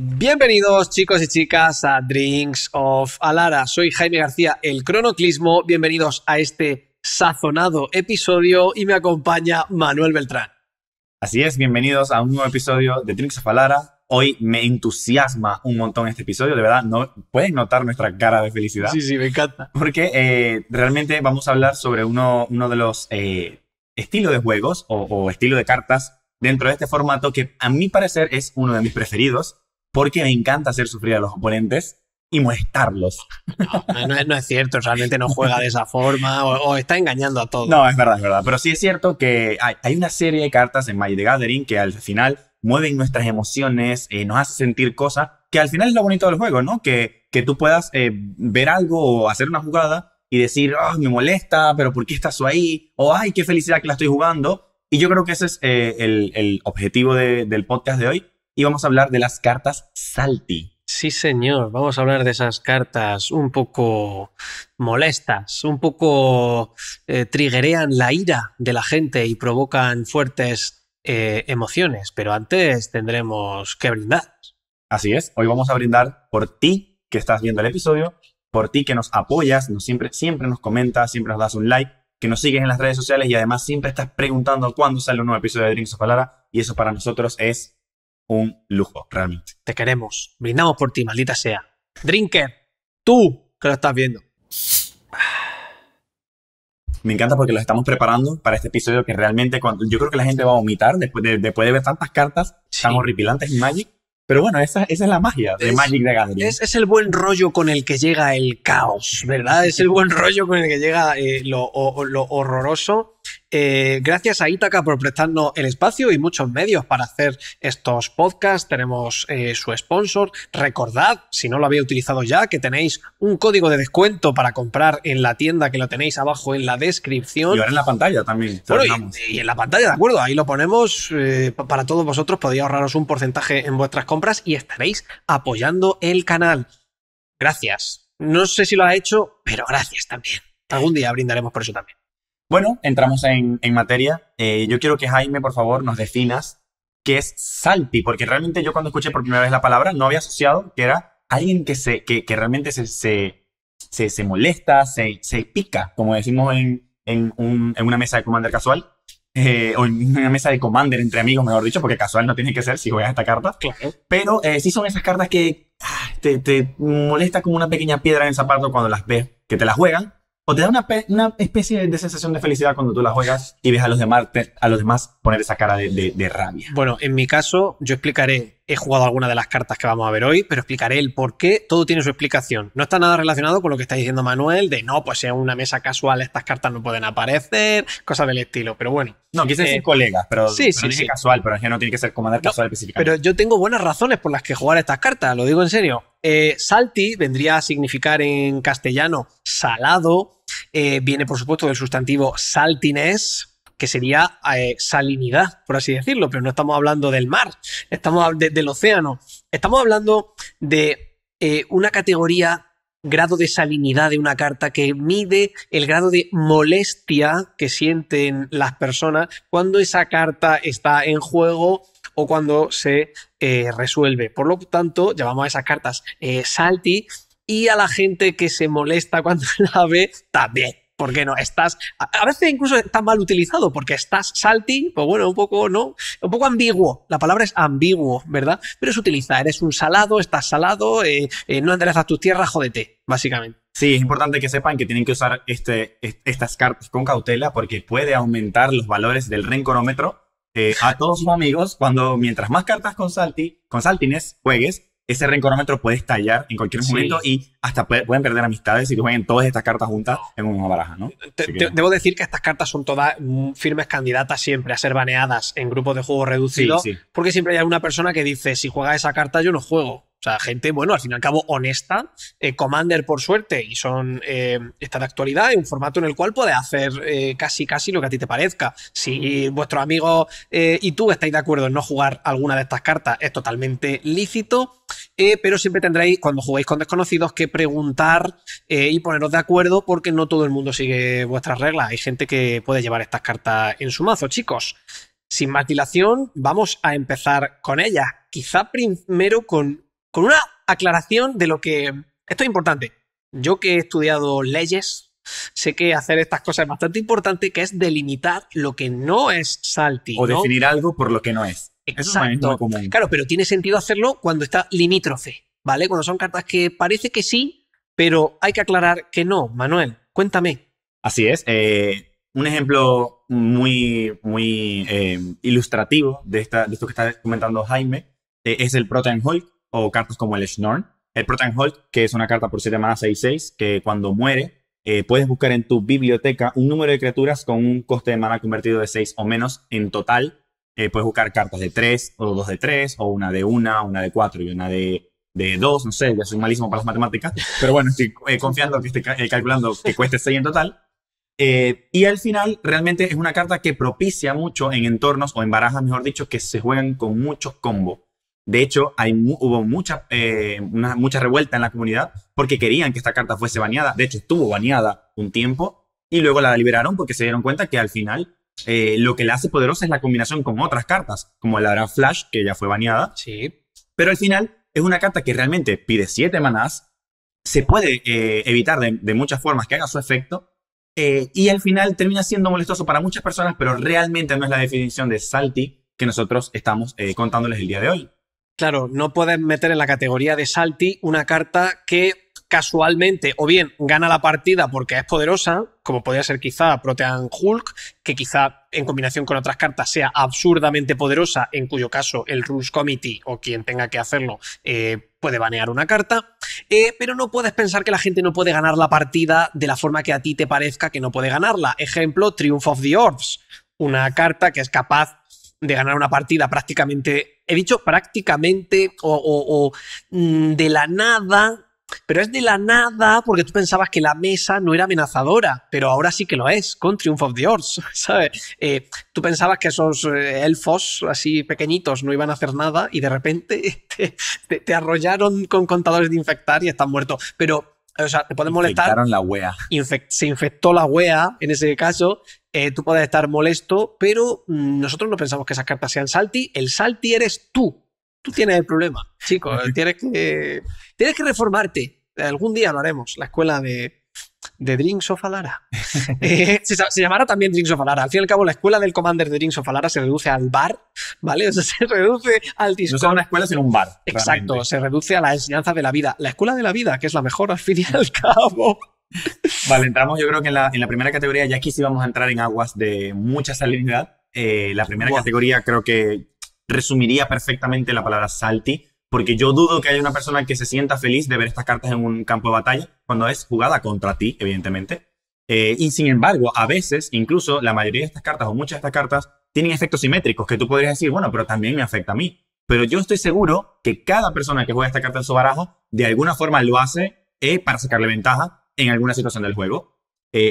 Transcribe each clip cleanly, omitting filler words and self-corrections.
Bienvenidos chicos y chicas a Drinks of Alara. Soy Jaime García, el Cronoclismo. Bienvenidos a este sazonado episodio y me acompaña Manuel Beltrán. Así es, bienvenidos a un nuevo episodio de Drinks of Alara. Hoy me entusiasma un montón este episodio, de verdad, no pueden notar nuestra cara de felicidad. Sí, me encanta. Porque realmente vamos a hablar sobre uno de los estilos de juegos o estilo de cartas dentro de este formato que a mi parecer es uno de mis preferidos porque me encanta hacer sufrir a los oponentes y molestarlos. No es cierto, realmente no juega de esa forma o está engañando a todos. No, es verdad. Pero sí es cierto que hay una serie de cartas en Magic the Gathering que al final mueven nuestras emociones, nos hace sentir cosas, que al final es lo bonito del juego, ¿no? Que tú puedas ver algo o hacer una jugada y decir, oh, me molesta, pero ¿por qué estás tú ahí? O, ay, qué felicidad que la estoy jugando. Y yo creo que ese es el objetivo del podcast de hoy. Y vamos a hablar de las cartas Salty. Sí, señor. Vamos a hablar de esas cartas un poco molestas, un poco triggerean la ira de la gente y provocan fuertes emociones. Pero antes tendremos que brindar. Así es. Hoy vamos a brindar por ti que estás viendo el episodio, por ti que nos apoyas, siempre nos comentas, siempre nos das un like, que nos sigues en las redes sociales y además siempre estás preguntando cuándo sale un nuevo episodio de Drinks of Alara. Y eso para nosotros es un lujo, realmente. Te queremos. Brindamos por ti, maldita sea. Drinker, tú que lo estás viendo. Me encanta porque lo estamos preparando para este episodio que realmente yo creo que la gente va a vomitar después de ver tantas cartas tan horripilantes en Magic. Pero bueno, esa es la magia de Magic the Gathering. Es el buen rollo con el que llega el caos, ¿verdad? Es el buen rollo con el que llega lo horroroso. Gracias a Ítaca por prestarnos el espacio y muchos medios para hacer estos podcasts. Tenemos su sponsor. Recordad, si no lo habéis utilizado ya, que tenéis un código de descuento para comprar en la tienda, que lo tenéis abajo en la descripción. Y ahora en la pantalla también. Bueno, y en la pantalla, de acuerdo, ahí lo ponemos para todos vosotros. Podéis ahorraros un porcentaje en vuestras compras y estaréis apoyando el canal. Gracias. No sé si lo ha hecho, pero gracias también. Algún día brindaremos por eso también. Bueno, entramos en materia. Yo quiero que Jaime, por favor, nos definas qué es Salty, porque realmente yo cuando escuché por primera vez la palabra no había asociado que era alguien que realmente se molesta, se pica, como decimos en una mesa de Commander casual, o en una mesa de Commander entre amigos, mejor dicho, porque casual no tiene que ser si juegas esta carta. Claro. Pero sí son esas cartas que te molesta como una pequeña piedra en el zapato cuando las ves, que te las juegan. O te da una especie de sensación de felicidad cuando tú la juegas y ves a los demás poner esa cara de rabia. Bueno, en mi caso, yo explicaré, he jugado alguna de las cartas que vamos a ver hoy, pero explicaré el por qué, todo tiene su explicación. No está nada relacionado con lo que está diciendo Manuel, de no, pues en una mesa casual estas cartas no pueden aparecer, cosas del estilo, pero bueno. No, quise decir colegas, pero sí. casual, pero es que no tiene que ser Commander casual específicamente. Pero yo tengo buenas razones por las que jugar estas cartas, lo digo en serio. Salty vendría a significar en castellano salado. Viene, por supuesto, del sustantivo saltiness, que sería salinidad, por así decirlo, pero no estamos hablando del mar, estamos del océano. Estamos hablando de una categoría, grado de salinidad de una carta que mide el grado de molestia que sienten las personas cuando esa carta está en juego o cuando se resuelve. Por lo tanto, llamamos a esas cartas salty. Y a la gente que se molesta cuando la ve, también. ¿Por qué no? A veces incluso está mal utilizado, porque estás salty, pues bueno, un poco, ¿no? Un poco ambiguo. La palabra es ambiguo, ¿verdad? Pero se utiliza. Eres un salado, estás salado, no enderezas tus tierras, jódete, básicamente. Sí, es importante que sepan que tienen que usar estas cartas con cautela porque puede aumentar los valores del rencorómetro a todos sus amigos mientras más cartas con saltiness juegues, ese rencorómetro puede estallar en cualquier momento y hasta pueden perder amistades si jueguen todas estas cartas juntas en una baraja, ¿no? Debo decir que estas cartas son todas firmes candidatas siempre a ser baneadas en grupos de juego reducidos, porque siempre hay alguna persona que dice, si juega esa carta yo no juego. O sea, gente, bueno, al fin y al cabo, honesta. Commander, por suerte, y está de actualidad, en un formato en el cual puedes hacer casi lo que a ti te parezca. Si vuestros amigos y tú estáis de acuerdo en no jugar alguna de estas cartas, es totalmente lícito. Pero siempre tendréis, cuando juguéis con desconocidos, que preguntar y poneros de acuerdo, porque no todo el mundo sigue vuestras reglas. Hay gente que puede llevar estas cartas en su mazo, chicos. Sin más dilación, vamos a empezar con ellas. Quizá primero con con una aclaración de lo que... Esto es importante. Yo que he estudiado leyes, sé que hacer estas cosas es bastante importante, que es delimitar lo que no es salty. O ¿no? definir algo por lo que no es. Exacto. Eso es muy común. Claro, pero tiene sentido hacerlo cuando está limítrofe, ¿vale? Cuando son cartas que parece que sí, pero hay que aclarar que no. Manuel, cuéntame. Así es. Un ejemplo muy ilustrativo de esto que está comentando Jaime es el Protean Hulk o cartas como el Schnorn. El Protean Hulk, que es una carta por 7 mana 6/6, que cuando muere puedes buscar en tu biblioteca un número de criaturas con un coste de mana convertido de 6 o menos en total. Puedes buscar cartas de 3 o 2 de 3 o una de 1, una de 4 y una de 2, no sé, ya soy malísimo para las matemáticas, pero bueno, estoy confiando que esté calculando que cueste 6 en total. Y al final, realmente es una carta que propicia mucho en entornos, o en barajas, mejor dicho, que se juegan con muchos combos. De hecho, hubo mucha revuelta en la comunidad porque querían que esta carta fuese baneada. De hecho, estuvo baneada un tiempo y luego la liberaron porque se dieron cuenta que al final lo que la hace poderosa es la combinación con otras cartas, como la Gran Flash, que ya fue baneada. Sí. Pero al final es una carta que realmente pide 7 manás, se puede evitar de muchas formas que haga su efecto, y al final termina siendo molestoso para muchas personas, pero realmente no es la definición de salty que nosotros estamos contándoles el día de hoy. Claro, no puedes meter en la categoría de salty una carta que casualmente o bien gana la partida porque es poderosa, como podría ser quizá Protean Hulk, que quizá en combinación con otras cartas sea absurdamente poderosa, en cuyo caso el Rules Committee o quien tenga que hacerlo puede banear una carta, pero no puedes pensar que la gente no puede ganar la partida de la forma que a ti te parezca que no puede ganarla. Ejemplo, Triumph of the Orbs, una carta que es capaz de ganar una partida prácticamente, he dicho prácticamente o de la nada, pero es de la nada porque tú pensabas que la mesa no era amenazadora, pero ahora sí que lo es, con Triumph of the Orbs, ¿sabes? Tú pensabas que esos elfos así pequeñitos no iban a hacer nada y de repente te arrollaron con contadores de infectar y estás muerto, pero... O sea, te puede molestar. Infectaron la wea. Se infectó la wea, en ese caso. Tú puedes estar molesto, pero nosotros no pensamos que esas cartas sean salty. El salty eres tú. Tú tienes el problema, chicos. Tienes que reformarte. Algún día lo haremos. La escuela de Drinks of Alara. Se llamará también Drinks of Alara. Al fin y al cabo, la escuela del Commander de Drinks of Alara se reduce al bar, ¿vale? O sea, se reduce al Discord. No es una escuela, sino un bar. Exacto, realmente. Se reduce a la enseñanza de la vida. La escuela de la vida, que es la mejor al fin y al cabo. Vale, entramos yo creo que en la primera categoría, ya aquí sí vamos a entrar en aguas de mucha salinidad. La primera categoría creo que resumiría perfectamente la palabra salty, porque yo dudo que haya una persona que se sienta feliz de ver estas cartas en un campo de batalla cuando es jugada contra ti, evidentemente. Y sin embargo, a veces, incluso la mayoría de estas cartas o muchas de estas cartas tienen efectos simétricos que tú podrías decir, bueno, pero también me afecta a mí. Pero yo estoy seguro que cada persona que juega esta carta en su baraja, de alguna forma lo hace para sacarle ventaja en alguna situación del juego.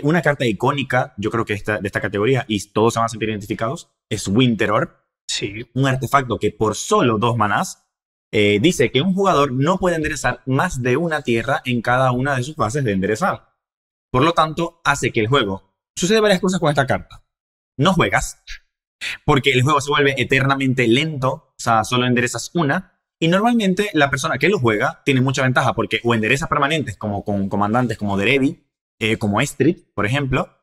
Una carta icónica, yo creo que de esta categoría, y todos se van a sentir identificados, es Winter Orb. Sí. Un artefacto que por solo 2 manás dice que un jugador no puede enderezar más de una tierra en cada una de sus fases de enderezar. Por lo tanto, hace que el juego... Sucede varias cosas con esta carta. No juegas, porque el juego se vuelve eternamente lento, o sea, solo enderezas una, y normalmente la persona que lo juega tiene mucha ventaja, porque o endereza permanentes, como con comandantes como Derevi, como Estrid, por ejemplo,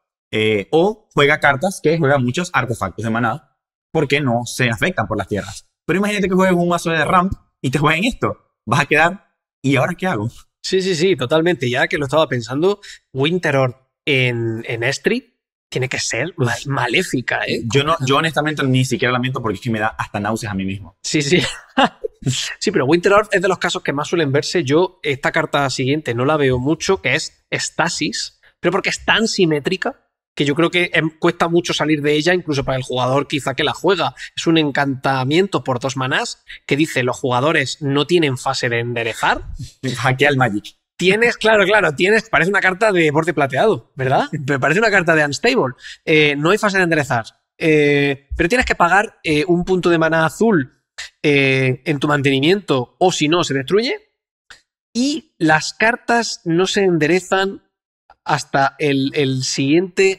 o juega cartas que juegan muchos artefactos de maná, porque no se afectan por las tierras. Pero imagínate que juegues un mazo de ramp y te jueguen esto. Vas a quedar, ¿y ahora qué hago? Sí, totalmente. Ya que lo estaba pensando, Winter Orb en Estrid tiene que ser maléfica, ¿eh? Yo honestamente ni siquiera la miento porque es que me da hasta náuseas a mí mismo. Sí. Sí, pero Winter Orb es de los casos que más suelen verse. Yo esta carta siguiente no la veo mucho, que es Stasis, pero porque es tan simétrica que yo creo que cuesta mucho salir de ella, incluso para el jugador quizá que la juega. Es un encantamiento por 2 manás que dice los jugadores no tienen fase de enderezar. Hackea el Magic. Claro, parece una carta de borde plateado, ¿verdad? Me parece una carta de Unstable. No hay fase de enderezar. Pero tienes que pagar un punto de maná azul en tu mantenimiento, o si no, se destruye. Y las cartas no se enderezan hasta la siguiente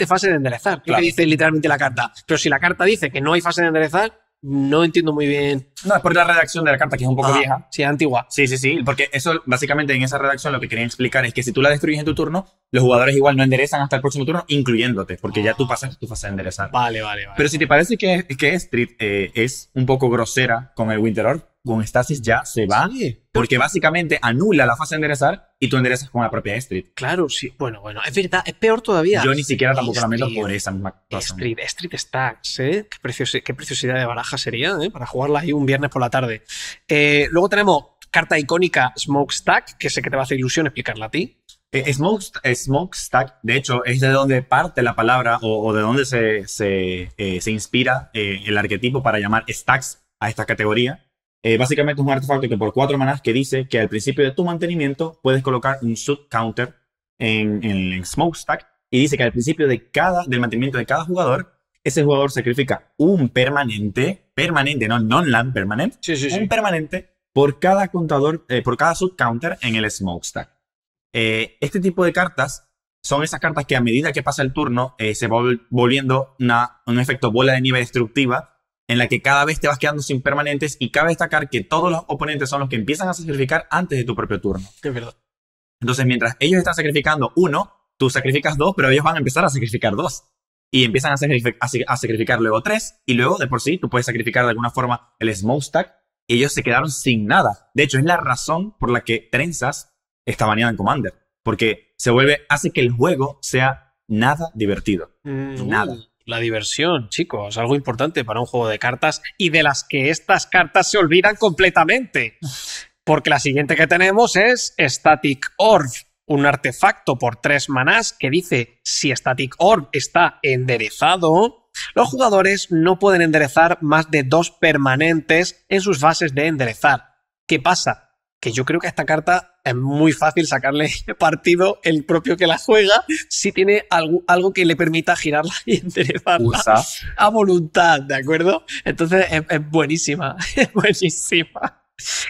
fase de enderezar. Claro. Que dice literalmente la carta. Pero si la carta dice que no hay fase de enderezar, no entiendo muy bien. No, es por la redacción de la carta, que es un poco vieja. Sí, antigua. Sí, porque eso, básicamente, en esa redacción lo que querían explicar es que si tú la destruyes en tu turno, los jugadores igual no enderezan hasta el próximo turno, incluyéndote, porque ya tú pasas tu fase de enderezar. Vale. Pero si te parece que Street es un poco grosera con el Winter Orb, con Stasis ya se va, porque básicamente anula la fase de enderezar y tú enderezas con la propia Street. Claro, sí. Bueno, es verdad, es peor todavía. Yo ni siquiera tampoco la meto por esa misma razón. Street Stacks, ¿eh? Qué preciosidad de baraja sería, ¿eh? Para jugarla ahí un viernes por la tarde. Luego tenemos carta icónica Smokestack, que sé que te va a hacer ilusión explicarla a ti. Smokestack, de hecho, es de donde parte la palabra o de donde se inspira el arquetipo para llamar stacks a esta categoría. Básicamente es un artefacto que por 4 manas que dice que al principio de tu mantenimiento puedes colocar un sub counter en Smokestack y dice que al principio del mantenimiento de cada jugador, ese jugador sacrifica un permanente, no non-land permanente, un permanente por cada contador, por cada sub counter en el Smokestack. Este tipo de cartas son esas cartas que a medida que pasa el turno se va volviendo un efecto bola de nieve destructiva en la que cada vez te vas quedando sin permanentes y cabe destacar que todos los oponentes son los que empiezan a sacrificar antes de tu propio turno. Es verdad. Entonces, mientras ellos están sacrificando 1, tú sacrificas 2, pero ellos van a empezar a sacrificar 2. Y empiezan a sacrificar luego 3, y luego, de por sí, tú puedes sacrificar de alguna forma el Smokestack, y ellos se quedaron sin nada. De hecho, es la razón por la que Trenzas está baneada en Commander. Porque hace que el juego sea nada divertido. Nada. La diversión, chicos, algo importante para un juego de cartas y de las que estas cartas se olvidan completamente. Porque la siguiente que tenemos es Static Orb, un artefacto por 3 manás que dice si Static Orb está enderezado, los jugadores no pueden enderezar más de 2 permanentes en sus fases de enderezar. ¿Qué pasa? Que yo creo que a esta carta es muy fácil sacarle partido el propio que la juega si tiene algo que le permita girarla y enderezarla a voluntad, ¿de acuerdo? Entonces es buenísima, es buenísima.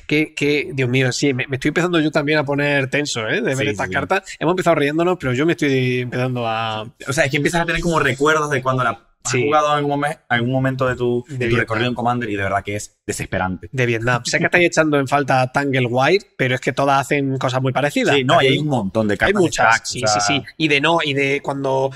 Que Dios mío, sí, me estoy empezando yo también a poner tenso, de ver estas cartas. Hemos empezado riéndonos, pero yo me estoy empezando a... O sea, es que empiezas a tener como recuerdos de cuando has jugado en algún momento de tu recorrido en Commander y de verdad que es desesperante. De Vietnam. Sé que estáis echando en falta Tangle Wire, pero es que todas hacen cosas muy parecidas. Sí, no, hay un montón de cartas. Hay muchas, sí. Y de cuando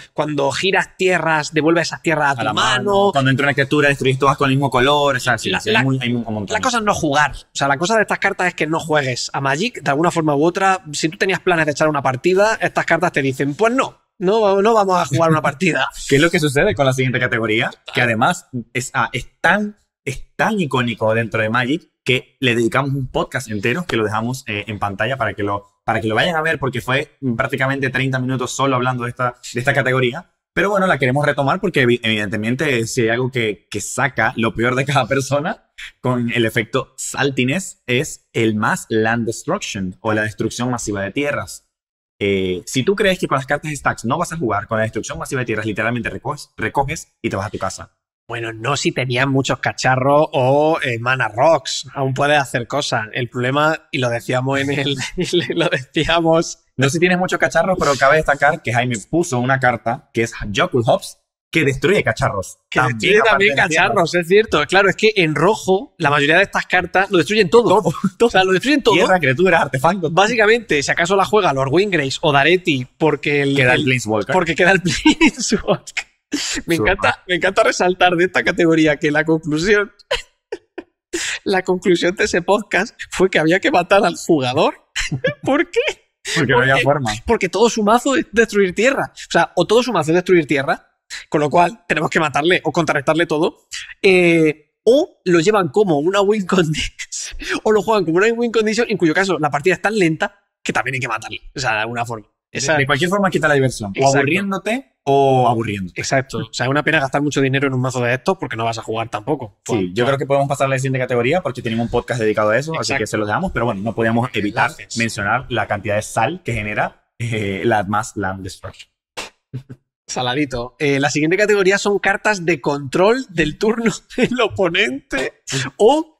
giras tierras, devuelves esas tierras a tu mano. Cuando entra una criatura, destruyes todas con el mismo color. O sea, hay un montón. La cosa es no jugar. O sea, la cosa de estas cartas es que no juegues a Magic de alguna forma u otra. Si tú tenías planes de echar una partida, estas cartas te dicen, pues no vamos a jugar una partida. ¿Qué es lo que sucede con la siguiente categoría? Que además es tan icónico dentro de Magic que le dedicamos un podcast entero que lo dejamos en pantalla para que lo vayan a ver, porque fue prácticamente 30 minutos solo hablando de esta categoría. Pero bueno, la queremos retomar porque evidentemente si hay algo que saca lo peor de cada persona con el efecto Saltiness es el Mass Land Destruction o la destrucción masiva de tierras. Si tú crees que con las cartas de stacks no vas a jugar, con la destrucción masiva de tierras literalmente recoges y te vas a tu casa. Bueno, no si tenías muchos cacharros o mana rocks, aún puedes hacer cosas. El problema, y lo decíamos no si tienes muchos cacharros, pero cabe destacar que Jaime puso una carta que es Jokul Hops, que destruye cacharros. Que destruye también cacharros, es cierto. Claro, es que en rojo la mayoría de estas cartas lo destruyen todo. O sea, lo destruyen todo. Tierra, criaturas, artefactos. Básicamente, si acaso la juega Lord Windgrace o Daretti porque queda el Planeswalker. Porque queda el Planeswalker. Me encanta resaltar de esta categoría que la conclusión de ese podcast fue que había que matar al jugador. ¿Por qué? Porque no había forma. Porque todo su mazo es destruir tierra. O sea, o todo su mazo es destruir tierra, con lo cual tenemos que matarle o contrarrestarle todo. O lo llevan como una win condition, o lo juegan como una win condition, en cuyo caso la partida es tan lenta que también hay que matarle. O sea, de alguna forma. De cualquier forma quita la diversión. O aburriéndote o aburriéndote. Exacto. O sea, es una pena gastar mucho dinero en un mazo de estos porque no vas a jugar tampoco. Sí, yo creo que podemos pasar a la siguiente categoría porque tenemos un podcast dedicado a eso, así que se lo dejamos. Pero bueno, no podíamos evitar mencionar la cantidad de sal que genera la Mass Land Destruction. Saladito. La siguiente categoría son cartas de control del turno del oponente o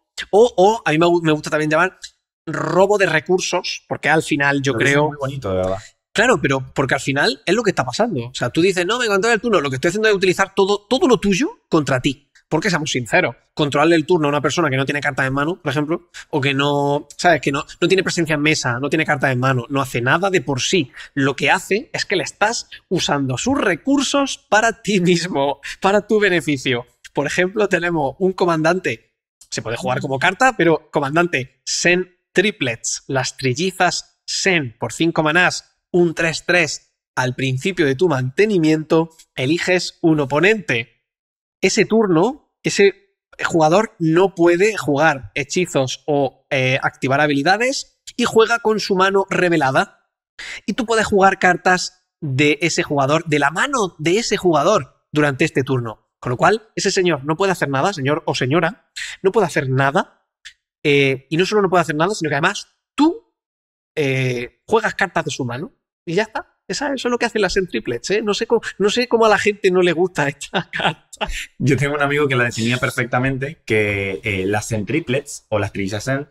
a mí me gusta también llamar robo de recursos, porque al final yo creo... Es muy bonito, de verdad. Claro, pero porque al final es lo que está pasando. O sea, tú dices, no, me controla el turno, lo que estoy haciendo es utilizar todo lo tuyo contra ti. Porque seamos sinceros, controlarle el turno a una persona que no tiene cartas en mano, por ejemplo, o que no, ¿sabes? Que no tiene presencia en mesa, no tiene cartas en mano, no hace nada de por sí. Lo que hace es que le estás usando sus recursos para ti mismo, para tu beneficio. Por ejemplo, tenemos un comandante, se puede jugar como carta, pero comandante Sen Triplets, las trillizas Sen por 5 manás, un 3-3 al principio de tu mantenimiento, eliges un oponente. Ese turno, ese jugador no puede jugar hechizos o activar habilidades y juega con su mano revelada. Y tú puedes jugar cartas de ese jugador, de la mano de ese jugador durante este turno. Con lo cual, ese señor no puede hacer nada, señor o señora, no puede hacer nada. Y no solo no puede hacer nada, sino que además tú juegas cartas de su mano y ya está. Eso es lo que hacen las Sen Triplets, ¿eh? No sé cómo a la gente no le gusta esta carta. Yo tengo un amigo que la definía perfectamente, que las Sen Triplets o las trillizas Sen,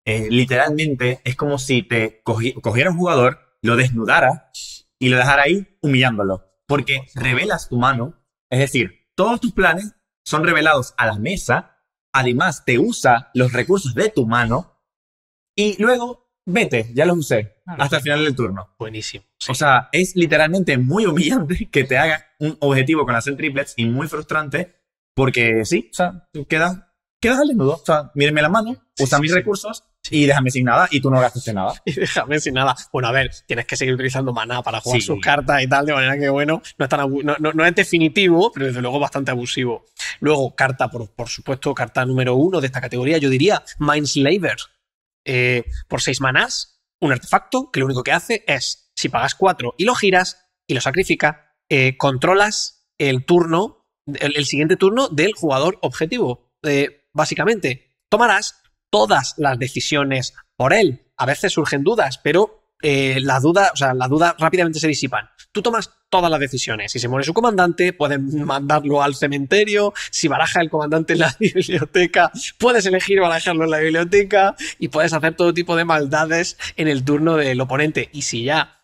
literalmente es como si te cogiera un jugador, lo desnudara y lo dejara ahí humillándolo. Porque revelas tu mano, es decir, todos tus planes son revelados a la mesa, además te usa los recursos de tu mano y luego vete, ya los usé, hasta el final del turno. Buenísimo. Sí. O sea, es literalmente muy humillante que te haga un objetivo con las Sen Triplets y muy frustrante porque sí, o sea, tú quedas al desnudo. O sea, mírenme la mano, usa mis recursos y déjame sin nada y tú no gastaste nada. Y déjame sin nada. Bueno, a ver, tienes que seguir utilizando maná para jugar sus cartas y tal, de manera que, bueno, no es definitivo, pero desde luego bastante abusivo. Luego, carta, por supuesto, carta número 1 de esta categoría, yo diría Mindslaver. Por 6 manás, un artefacto que lo único que hace es, si pagas 4 y lo giras y lo sacrifica, controlas el turno, el siguiente turno del jugador objetivo. Básicamente, tomarás todas las decisiones por él. A veces surgen dudas, pero las dudas rápidamente se disipan. Tú tomas todas las decisiones. Si se muere su comandante, puedes mandarlo al cementerio. Si baraja el comandante en la biblioteca, puedes elegir barajarlo en la biblioteca y puedes hacer todo tipo de maldades en el turno del oponente. Y si ya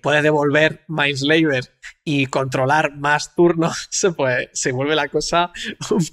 puedes devolver Mindslaver y controlar más turnos, pues se vuelve la cosa un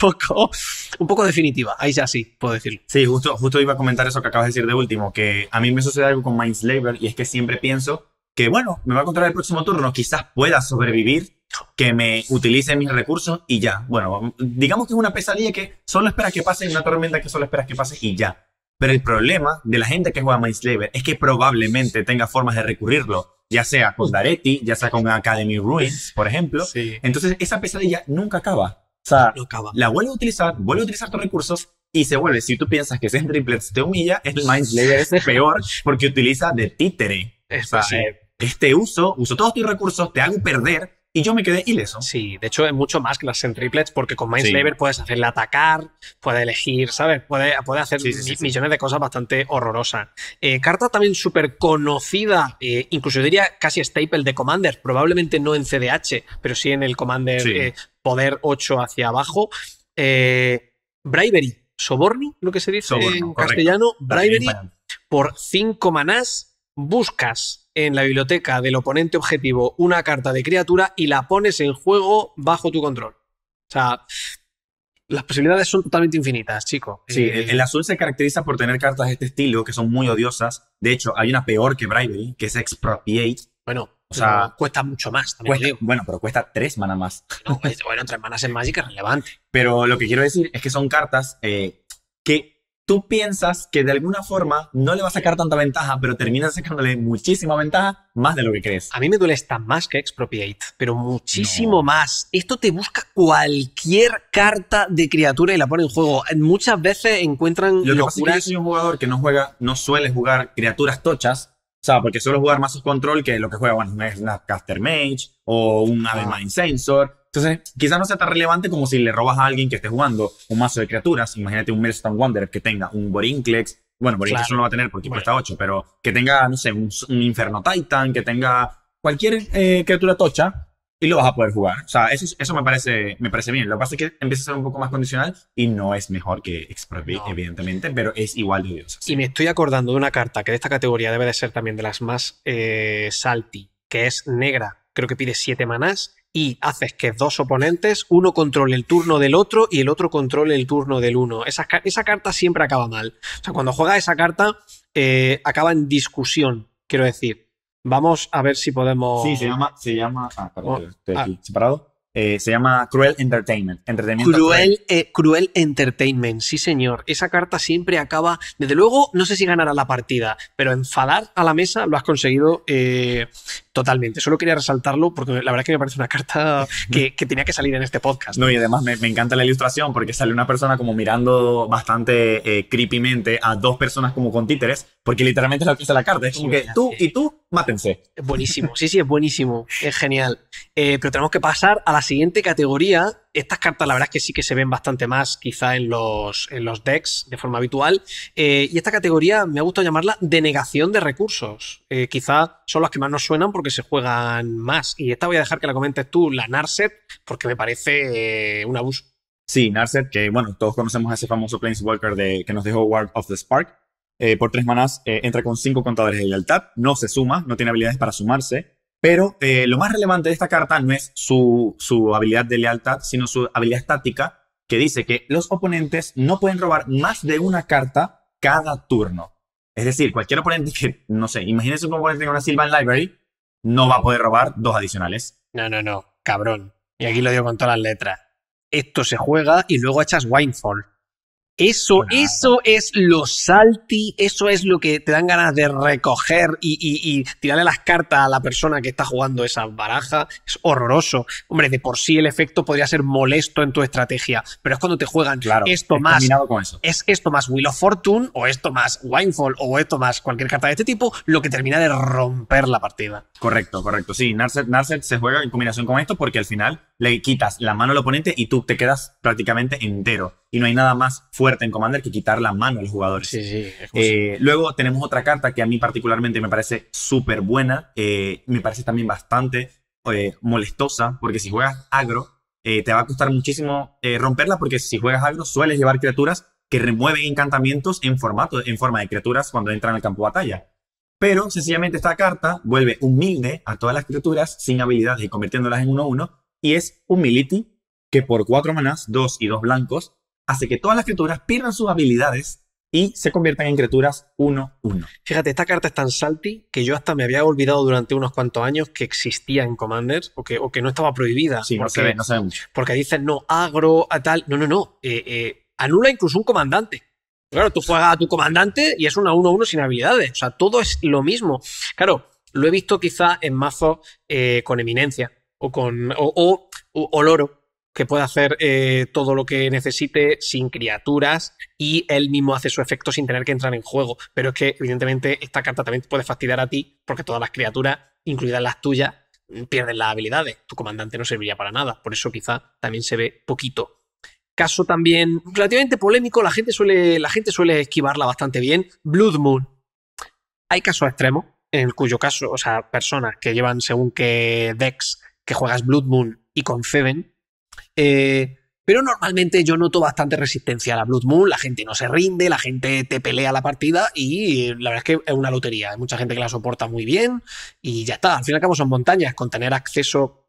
poco definitiva. Ahí ya sí, puedo decirlo. Sí, justo iba a comentar eso que acabas de decir de último, que a mí me sucede algo con Mindslaver y es que siempre pienso que, bueno, me va a controlar el próximo turno, quizás pueda sobrevivir, que me utilice mis recursos y ya. Bueno, digamos que es una pesadilla que solo esperas que pase, una tormenta que solo esperas que pase y ya. Pero el problema de la gente que juega Mindslaver es que probablemente tenga formas de recurrirlo, ya sea con Daretti, ya sea con Academy Ruins, por ejemplo. Sí. Entonces esa pesadilla nunca acaba. O sea, no acaba. La vuelve a utilizar tus recursos y se vuelve. Si tú piensas que Sen Triplets te humilla, el Mindslaver es peor porque utiliza de títere. O sea, sí. uso todos tus recursos, te hago perder y yo me quedé ileso. Sí, de hecho es mucho más que las Sen Triplets porque con Mindslaver puedes hacerle atacar, puede elegir, ¿sabes? Puede hacer millones de cosas bastante horrorosas. Carta también súper conocida, incluso diría casi staple de Commander, probablemente no en CDH, pero sí en el Commander Poder 8 hacia abajo. Bravery, Soborno, lo que se dice en castellano. Bravery, por 5 manás, buscas en la biblioteca del oponente objetivo una carta de criatura y la pones en juego bajo tu control. O sea, las posibilidades son totalmente infinitas, chico. Sí, el azul se caracteriza por tener cartas de este estilo que son muy odiosas. De hecho, hay una peor que Bravery, que es Expropriate. Bueno, o sea, cuesta mucho más. Bueno, pero cuesta 3 manas más. No, bueno, 3 manas en Magic es relevante. Pero lo que quiero decir es que son cartas que tú piensas que de alguna forma no le va a sacar tanta ventaja, pero terminas sacándole muchísima ventaja, más de lo que crees. A mí me duele esta más que Expropriate, pero muchísimo más. Esto te busca cualquier carta de criatura y la pone en juego. Muchas veces encuentran lo que locuras. Pasa es que yo soy un jugador que no suele jugar criaturas tochas, o sea, porque suelo jugar más control que lo que juega, bueno, es una Caster Mage o un Ave Mind Sensor. Entonces, quizás no sea tan relevante como si le robas a alguien que esté jugando un mazo de criaturas. Imagínate un Maelstrom Wanderer que tenga un Vorinclex. Bueno, Vorinclex no lo va a tener porque cuesta 8, pero que tenga, no sé, un Inferno Titan, que tenga cualquier criatura tocha y lo vas a poder jugar. O sea, eso me parece bien. Lo que pasa es que empieza a ser un poco más condicional y no es mejor que Expropriate, evidentemente, pero es igual de odiosa. Sí. Y me estoy acordando de una carta que de esta categoría debe de ser también de las más salty, que es negra. Creo que pide 7 manás y haces que dos oponentes, uno controle el turno del otro y el otro controle el turno del uno. Esa carta siempre acaba mal. O sea, cuando juegas esa carta, acaba en discusión, quiero decir. Vamos a ver si podemos... Sí, se llama... perdón, estoy aquí separado. Se llama Cruel Entertainment. Cruel Entertainment, sí señor. Esa carta siempre acaba... Desde luego, no sé si ganará la partida, pero enfadar a la mesa lo has conseguido totalmente. Solo quería resaltarlo porque la verdad es que me parece una carta que tenía que salir en este podcast. No, y además me encanta la ilustración porque sale una persona como mirando bastante creepymente a dos personas como con títeres, porque literalmente es lo que hace la carta. Es como que tú y tú, mátense. Es buenísimo, sí, es buenísimo. Es genial. Pero tenemos que pasar a la siguiente categoría. Estas cartas la verdad es que sí que se ven bastante más quizá en los decks de forma habitual. Y esta categoría me ha gustado llamarla denegación de recursos. Quizá son las que más nos suenan porque se juegan más. Y esta voy a dejar que la comentes tú, la Narset, porque me parece un abuso. Sí, Narset, que bueno, todos conocemos a ese famoso Planeswalker que nos dejó Ward of the Spark. Por 3 manás entra con 5 contadores de lealtad. No se suma, no tiene habilidades para sumarse. Pero lo más relevante de esta carta no es su habilidad de lealtad, sino su habilidad estática, que dice que los oponentes no pueden robar más de una carta cada turno. Es decir, cualquier oponente que, no sé, imagínense un oponente con una Sylvan Library, no va a poder robar 2 adicionales. No, cabrón. Y aquí lo digo con todas las letras. Esto se juega y luego echas Winefall. Eso es lo salty, eso es lo que te dan ganas de recoger y tirarle las cartas a la persona que está jugando esa baraja. Es horroroso. Hombre, de por sí el efecto podría ser molesto en tu estrategia, pero es cuando te juegan esto más. Con eso. Es esto más Wheel of Fortune, o esto más Winefall, o esto más cualquier carta de este tipo, lo que termina de romper la partida. Correcto. Sí, Narset se juega en combinación con esto porque al final le quitas la mano al oponente y tú te quedas prácticamente entero. Y no hay nada más fuerte en Commander que quitar la mano a los jugadores. Sí. Luego tenemos otra carta que a mí particularmente me parece súper buena. Me parece también bastante molestosa, porque si juegas agro, te va a costar muchísimo romperla, porque si juegas agro sueles llevar criaturas que remueven encantamientos en forma de criaturas cuando entran al campo de batalla. Pero sencillamente esta carta vuelve humilde a todas las criaturas sin habilidades y convirtiéndolas en 1/1, y es Humility, que por 4 manás, 2 y 2 blancos, hace que todas las criaturas pierdan sus habilidades y se conviertan en criaturas 1/1. Fíjate, esta carta es tan salty que yo hasta me había olvidado durante unos cuantos años que existía en Commanders o que no estaba prohibida. Sí, porque, no se ve mucho. Porque dicen, no, agro, tal. No. Anula incluso un comandante. Claro, tú juegas a tu comandante y es una 1/1 sin habilidades. O sea, todo es lo mismo. Claro, lo he visto quizá en mazos con eminencia o loro, que puede hacer todo lo que necesite sin criaturas y él mismo hace su efecto sin tener que entrar en juego. Pero es que, evidentemente, esta carta también te puede fastidiar a ti porque todas las criaturas, incluidas las tuyas, pierden las habilidades. Tu comandante no serviría para nada. Por eso quizá también se ve poquito. Caso también relativamente polémico, la gente suele esquivarla bastante bien. Blood Moon. Hay casos extremos en cuyo caso, o sea, personas que llevan según qué decks que juegas Blood Moon y conceden. Pero normalmente yo noto bastante resistencia a la Blood Moon, la gente no se rinde, la gente te pelea la partida y la verdad es que es una lotería. Hay mucha gente que la soporta muy bien y ya está. Al fin y al cabo son montañas, con tener acceso,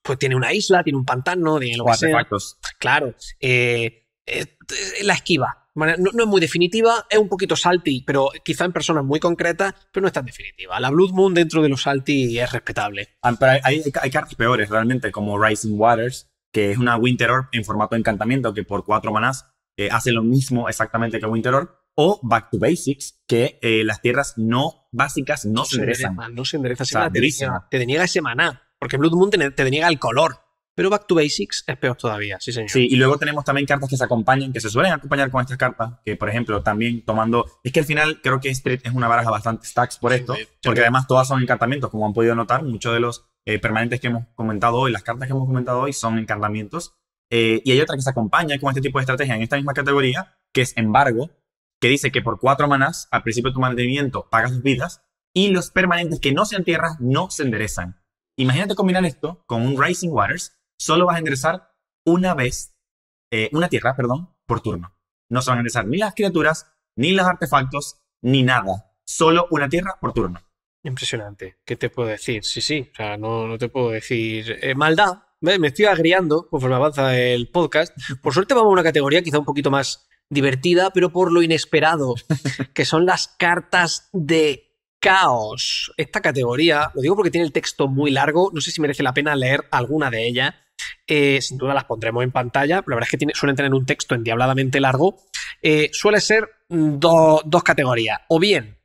pues tiene una isla, tiene un pantano, tiene lo que sea. Artefactos. Claro, la esquiva. No es muy definitiva, es un poquito salty, pero quizá en personas muy concretas, pero no es tan definitiva. La Blood Moon dentro de los salty es respetable. Pero hay cartas peores realmente, como Rising Waters, que es una Winter Orb en formato de encantamiento que por 4 manás hace lo mismo exactamente que Winter Orb. O Back to Basics, que las tierras no básicas no se enderezan. No se endereza. O sea, te deniega ese maná, porque Blood Moon te deniega el color. Pero Back to Basics es peor todavía, sí señor. Sí, y luego tenemos también cartas que se acompañan, que se suelen acompañar con estas cartas, que por ejemplo también tomando... Es que al final creo que Street es una baraja bastante stacks por esto, porque además todas son encantamientos, como han podido notar, muchos de los permanentes que hemos comentado hoy, las cartas que hemos comentado hoy son encantamientos. Y hay otra que se acompaña con este tipo de estrategia en esta misma categoría, que es Embargo, que dice que por 4 manás, al principio de tu mantenimiento, pagas 2 vidas, y los permanentes que no sean tierras no se enderezan. Imagínate combinar esto con un Rising Waters. Solo vas a enderezar una tierra, por turno. No se van a enderezar ni las criaturas, ni los artefactos, ni nada. Solo una tierra por turno. Impresionante. ¿Qué te puedo decir? Sí, sí. O sea, no te puedo decir maldad. ¿Ves? Me estoy agriando conforme avanza el podcast. Por suerte vamos a una categoría quizá un poquito más divertida, pero por lo inesperado, que son las cartas de caos. Esta categoría, lo digo porque tiene el texto muy largo, no sé si merece la pena leer alguna de ellas. Sin duda las pondremos en pantalla, pero la verdad es que suelen tener un texto endiabladamente largo. Suele ser dos categorías. O bien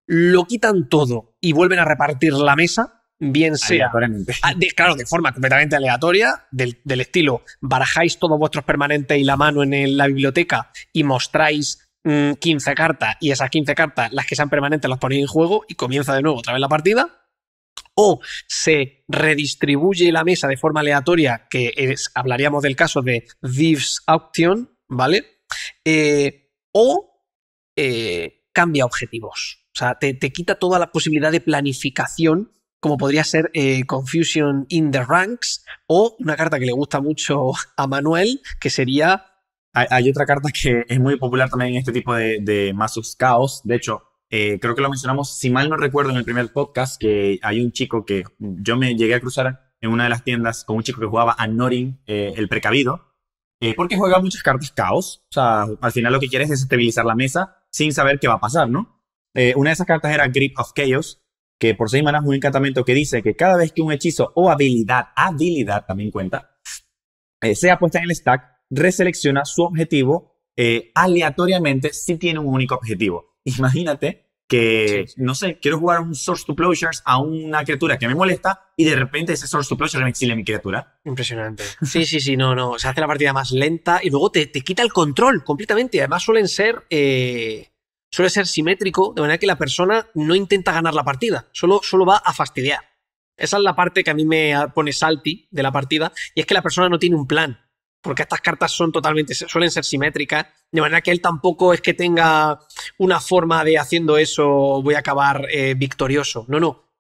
lo quitan todo y vuelven a repartir la mesa, bien sea, claro, de forma completamente aleatoria, del estilo, barajáis todos vuestros permanentes y la mano en la biblioteca y mostráis 15 cartas y esas 15 cartas, las que sean permanentes, las ponéis en juego y comienza de nuevo otra vez la partida. O se redistribuye la mesa de forma aleatoria, hablaríamos del caso de Thieves Auction, ¿vale? O cambia objetivos. O sea, te quita toda la posibilidad de planificación, como podría ser Confusion in the Ranks, o una carta que le gusta mucho a Manuel, que sería... Hay otra carta que es muy popular también en este tipo de mazos caos. De hecho, creo que lo mencionamos, si mal no recuerdo, en el primer podcast, que hay un chico que yo me llegué a cruzar en una de las tiendas con un chico que jugaba a Norin, el precavido, porque juega muchas cartas caos. O sea, al final lo que quiere es desestabilizar la mesa sin saber qué va a pasar, ¿no? Una de esas cartas era Grip of Chaos, que por 6 manas es un encantamiento que dice que cada vez que un hechizo o habilidad también cuenta, sea puesta en el stack, reselecciona su objetivo aleatoriamente si tiene un único objetivo. Imagínate que, no sé, quiero jugar un Source to Plowshares a una criatura que me molesta y de repente ese Source to Plowshares me exilia mi criatura. Impresionante. Sí, no. Se hace la partida más lenta y luego te quita el control completamente. Además suele ser simétrico, de manera que la persona no intenta ganar la partida, solo va a fastidiar. Esa es la parte que a mí me pone salty de la partida, y es que la persona no tiene un plan, porque estas cartas suelen ser simétricas, de manera que él tampoco es que tenga una forma de haciendo eso voy a acabar victorioso. No,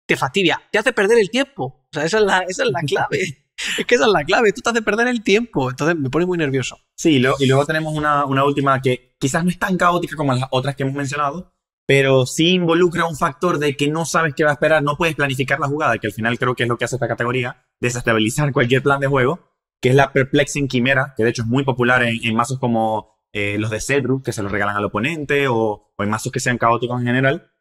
te fastidia, te hace perder el tiempo. O sea, esa es la clave. Es que esa es la clave, tú te haces perder el tiempo, entonces me pone muy nervioso. Sí, y luego tenemos una última que quizás no es tan caótica como las otras que hemos mencionado, pero sí involucra un factor de que no sabes qué va a esperar, no puedes planificar la jugada, que al final creo que es lo que hace esta categoría, desestabilizar cualquier plan de juego, que es la Perplexing Quimera, que de hecho es muy popular en mazos como los de Cedru, que se los regalan al oponente, o en mazos que sean caóticos en general.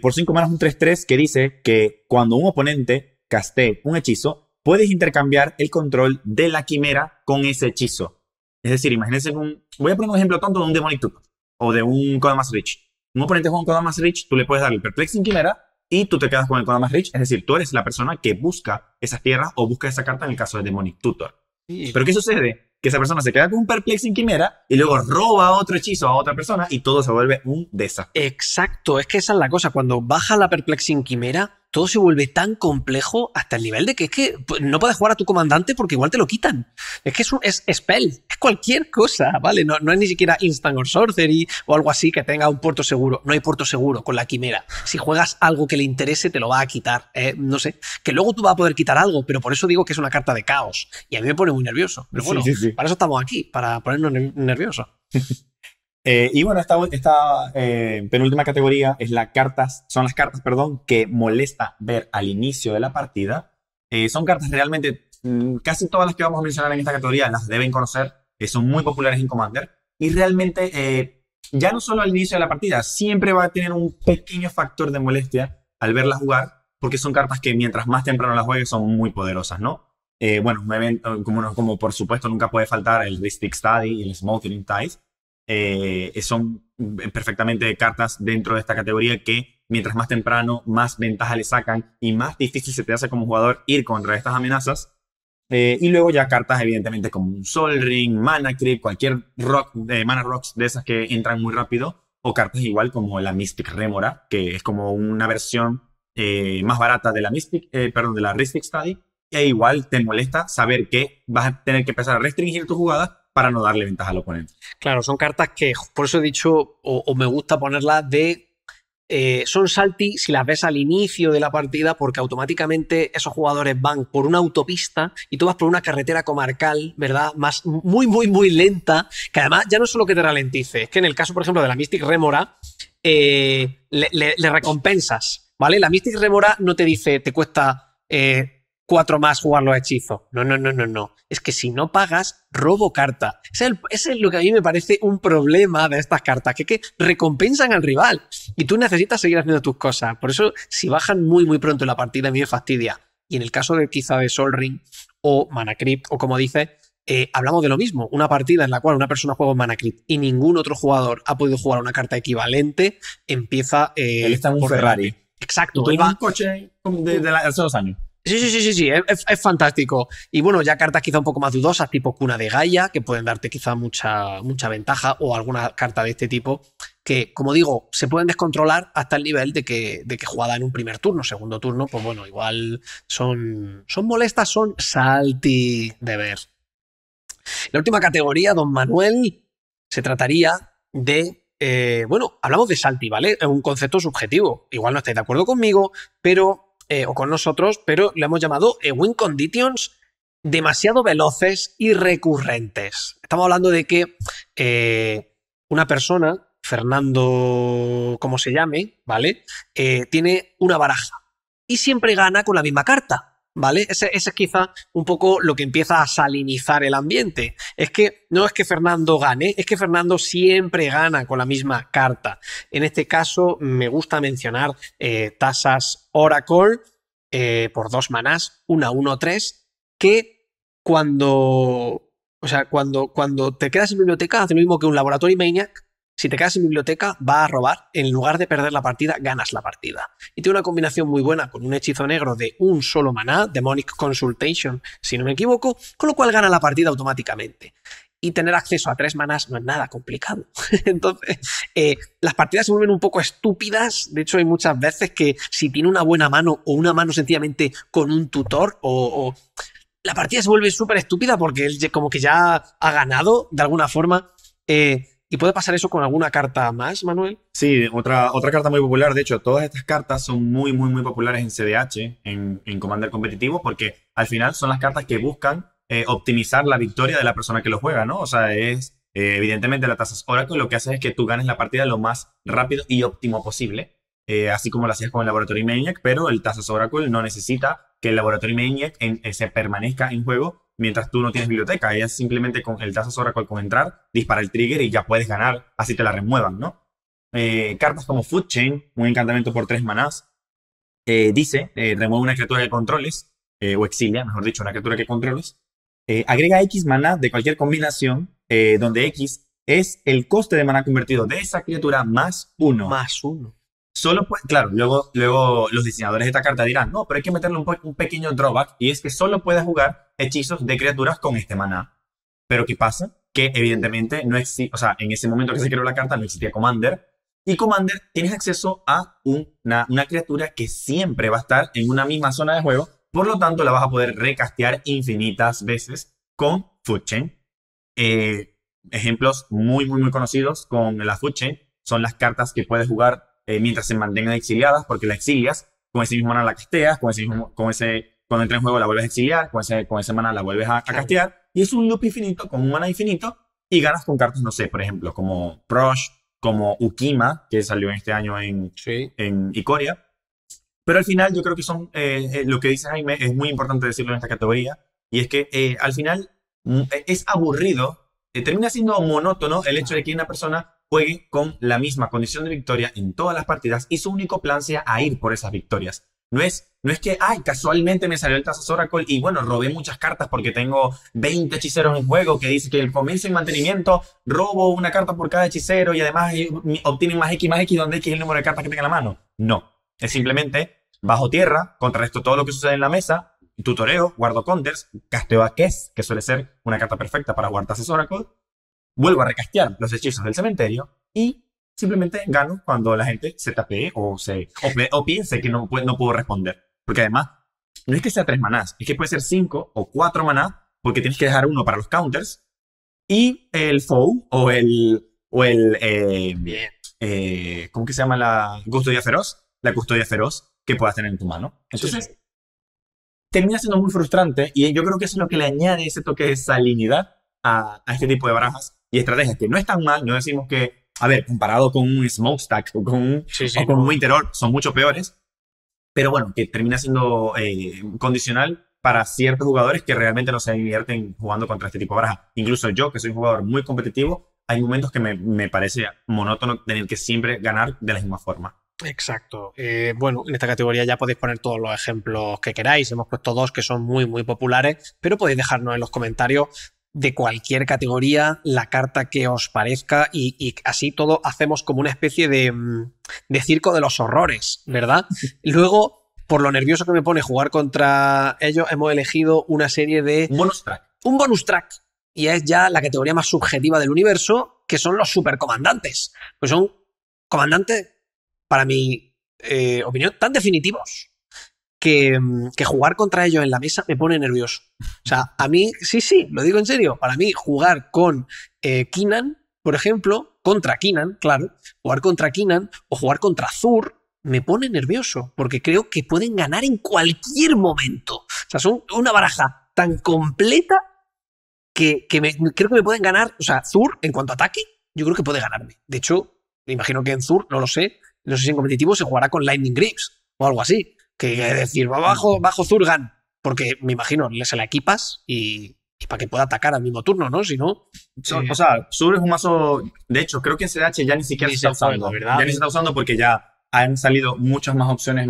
Por 5 manas un 3-3 que dice que cuando un oponente castee un hechizo, puedes intercambiar el control de la quimera con ese hechizo. Es decir, imagínense voy a poner un ejemplo tonto de un Demonic Tutor o de un Kodamas Reach. Un oponente juega un Kodamas Reach, tú le puedes dar el Perplexing Quimera y tú te quedas con el Kodamas Reach. Es decir, tú eres la persona que busca esas tierras o busca esa carta en el caso de Demonic Tutor. Sí. Pero ¿qué sucede? Que esa persona se queda con un Perplexing Quimera y luego roba otro hechizo a otra persona y todo se vuelve un desastre. Exacto, es que esa es la cosa. Cuando baja la Perplexing Quimera, todo se vuelve tan complejo hasta el nivel de que no puedes jugar a tu comandante porque igual te lo quitan. Es que es spell, es cualquier cosa, ¿vale? No es ni siquiera instant or sorcery o algo así que tenga un puerto seguro. No hay puerto seguro con la quimera. Si juegas algo que le interese, te lo va a quitar. No sé, que luego tú vas a poder quitar algo, pero por eso digo que es una carta de caos. Y a mí me pone muy nervioso. Pero bueno, sí. Para eso estamos aquí, para ponernos nerviosos. Y bueno, esta penúltima categoría son las cartas, que molesta ver al inicio de la partida. Son cartas realmente, casi todas las que vamos a mencionar en esta categoría las deben conocer, son muy populares en Commander. Y realmente, ya no solo al inicio de la partida, siempre va a tener un pequeño factor de molestia al verlas jugar, porque son cartas que mientras más temprano las juegues son muy poderosas, ¿no? Bueno, un evento, como por supuesto nunca puede faltar el Rhystic Study y el Smothering Tide. Son perfectamente cartas dentro de esta categoría que mientras más temprano, más ventaja le sacan y más difícil se te hace como jugador ir contra estas amenazas. Y luego ya cartas evidentemente como un Sol Ring, Mana Creep, cualquier Mana Rocks de esas que entran muy rápido, o cartas igual como la Mystic Remora, que es como una versión más barata de la de la Rhystic Study, e igual te molesta saber que vas a tener que empezar a restringir tu jugada para no darle ventaja al oponente. Claro, son cartas que, por eso he dicho, o me gusta ponerlas son salty si las ves al inicio de la partida, porque automáticamente esos jugadores van por una autopista y tú vas por una carretera comarcal, ¿verdad? Muy lenta, que además ya no es solo que te ralentice, es que en el caso, por ejemplo, de la Mystic Remora, le recompensas ¿vale? La Mystic Remora no te dice, te cuesta 4 más jugar los hechizos. No, no, no, no, no. Es que si no pagas, robo carta. Ese es lo que a mí me parece un problema de estas cartas, que recompensan al rival y tú necesitas seguir haciendo tus cosas. Por eso, si bajan muy, muy pronto en la partida, a mí me fastidia. Y en el caso de quizá de Sol Ring o Mana Crypt, o como dices, hablamos de lo mismo. Una partida en la cual una persona juega un Mana Crypt y ningún otro jugador ha podido jugar una carta equivalente, empieza... Él está en un Ferrari. Exacto. Él va un coche de hace 2 años. Sí, es fantástico. Y bueno, ya cartas quizá un poco más dudosas, tipo Cuna de Gaia, que pueden darte quizá mucha ventaja, o alguna carta de este tipo, que, como digo, se pueden descontrolar hasta el nivel de que jugada en un primer turno, segundo turno, pues bueno, igual son molestas, son salty de ver. La última categoría, don Manuel, se trataría de... bueno, hablamos de salty, ¿vale? Es un concepto subjetivo. Igual no estáis de acuerdo conmigo, pero... o con nosotros, pero le hemos llamado win conditions demasiado veloces y recurrentes. Estamos hablando de que una persona, Fernando, como se llame, ¿vale? Tiene una baraja y siempre gana con la misma carta, ¿vale? Ese es quizá un poco lo que empieza a salinizar el ambiente. Es que no es que Fernando gane, es que Fernando siempre gana con la misma carta. En este caso me gusta mencionar Thassa's Oracle por 2 manás, 1/1/3, que cuando te quedas sin biblioteca hace lo mismo que un Laboratory Maniac. Si te quedas sin biblioteca, va a robar. En lugar de perder la partida, ganas la partida. Y tiene una combinación muy buena con un hechizo negro de un solo maná, Demonic Consultation, si no me equivoco, con lo cual gana la partida automáticamente. Y tener acceso a 3 manás no es nada complicado. Entonces, las partidas se vuelven un poco estúpidas. De hecho, hay muchas veces que si tiene una buena mano o una mano sencillamente con un tutor la partida se vuelve súper estúpida porque él como que ya ha ganado de alguna forma. ¿Y puede pasar eso con alguna carta más, Manuel? Sí, otra carta muy popular. De hecho, todas estas cartas son muy, muy, muy populares en CDH, en Commander competitivo, porque al final son las cartas que buscan optimizar la victoria de la persona que lo juega, ¿no? O sea, evidentemente la Thassa's Oracle lo que hace es que tú ganes la partida lo más rápido y óptimo posible, así como lo hacías con el Laboratory Maniac, pero el Thassa's Oracle no necesita que el Laboratory Maniac se permanezca en juego mientras tú no tienes biblioteca. Ella simplemente con el Thassa's Oracle, con entrar, dispara el trigger y ya puedes ganar, así te la remuevan, ¿no? Cartas como Food Chain, un encantamiento por 3 manás, remueve una criatura que controles, o exilia, mejor dicho, una criatura que controles, agrega X maná de cualquier combinación, donde X es el coste de maná convertido de esa criatura más 1. Más 1. Solo claro, luego los diseñadores de esta carta dirán, no, pero hay que meterle un pequeño drawback, y es que solo puedes jugar hechizos de criaturas con este maná. Pero ¿qué pasa? Que evidentemente no existe, o sea, en ese momento que se creó la carta no existía Commander, y Commander tienes acceso a una criatura que siempre va a estar en una misma zona de juego, por lo tanto la vas a poder recastear infinitas veces con Food Chain. Ejemplos muy, muy, muy conocidos con la Food Chain son las cartas que puedes jugar mientras se mantengan exiliadas, porque la exilias, con ese mismo mana la casteas, cuando entra en juego la vuelves a exiliar, con ese mana la vuelves a castear, y es un loop infinito con un mana infinito, y ganas con cartas, no sé, por ejemplo, como Prosh, como Ukima, que salió en este año en Ikoria. Pero al final yo creo que son, lo que dice Jaime es muy importante decirlo en esta categoría, y es que al final es aburrido, termina siendo monótono el hecho de que una persona juegue con la misma condición de victoria en todas las partidas y su único plan sea a ir por esas victorias. No es que, casualmente me salió el Thassa's Oracle y bueno, robé muchas cartas porque tengo 20 hechiceros en juego, que dice que el comienzo y mantenimiento robo una carta por cada hechicero y además obtienen más X donde X es el número de cartas que tenga en la mano. No, es simplemente bajo tierra, contrarresto todo lo que sucede en la mesa, tutoreo, guardo counters, casteo a Kess, que suele ser una carta perfecta para jugar Thassa's Oracle, vuelvo a recastear los hechizos del cementerio y simplemente gano cuando la gente se tapee o piense que no puedo responder. Porque además, no es que sea 3 manás, es que puede ser 5 o 4 manás, porque tienes que dejar uno para los counters y el foe o el ¿cómo que se llama la custodia feroz? La custodia feroz que puedas tener en tu mano. Entonces, termina siendo muy frustrante y yo creo que eso es lo que le añade ese toque de salinidad a este tipo de barajas y estrategias que no están mal. No decimos que, a ver, comparado con un Smokestack o con un Winter Orb, son mucho peores, pero bueno, que termina siendo condicional para ciertos jugadores que realmente no se divierten jugando contra este tipo de baraja. Incluso yo, que soy un jugador muy competitivo, hay momentos que me parece monótono tener que siempre ganar de la misma forma. Exacto. Bueno, en esta categoría ya podéis poner todos los ejemplos que queráis. Hemos puesto 2 que son muy, muy populares, pero podéis dejarnos en los comentarios de cualquier categoría la carta que os parezca y así todo hacemos como una especie de circo de los horrores, ¿verdad? Luego, por lo nervioso que me pone jugar contra ellos, hemos elegido una serie de... Un bonus track. Y es ya la categoría más subjetiva del universo, que son los supercomandantes. Pues son comandantes, para mi opinión, tan definitivos que jugar contra ellos en la mesa me pone nervioso. O sea, a mí, sí, lo digo en serio, para mí jugar con Keenan, por ejemplo, contra Keenan, claro, jugar contra Keenan o jugar contra Zur me pone nervioso, porque creo que pueden ganar en cualquier momento. O sea, son una baraja tan completa que creo que me pueden ganar. O sea, Zur, en cuanto a ataque, yo creo que puede ganarme. De hecho, me imagino que en Zur, no sé si en competitivo se jugará con Lightning Grips o algo así. Que es decir, va bajo Zurgan, porque me imagino, se la equipas y para que pueda atacar al mismo turno, ¿no? Si no... O sea, Zur es un mazo... De hecho, creo que en CDH ya ni siquiera se está usando, ¿verdad? Ya ni se está usando porque ya han salido muchas más opciones